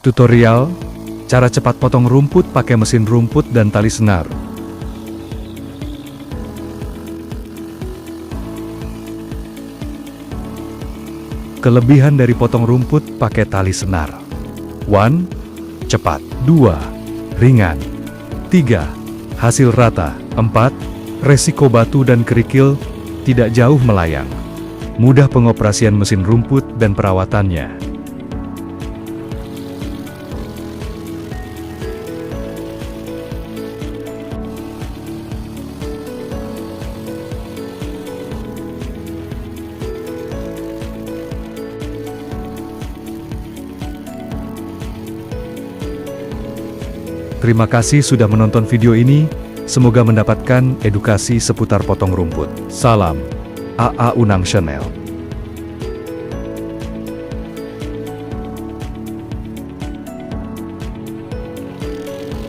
Tutorial, cara cepat potong rumput pakai mesin rumput dan tali senar. Kelebihan dari potong rumput pakai tali senar. 1. Cepat. 2. Ringan. 3. Hasil rata. 4. Resiko batu dan kerikil tidak jauh melayang. Mudah pengoperasian mesin rumput dan perawatannya. Terima kasih sudah menonton video ini, semoga mendapatkan edukasi seputar potong rumput. Salam, AA Unang Channel.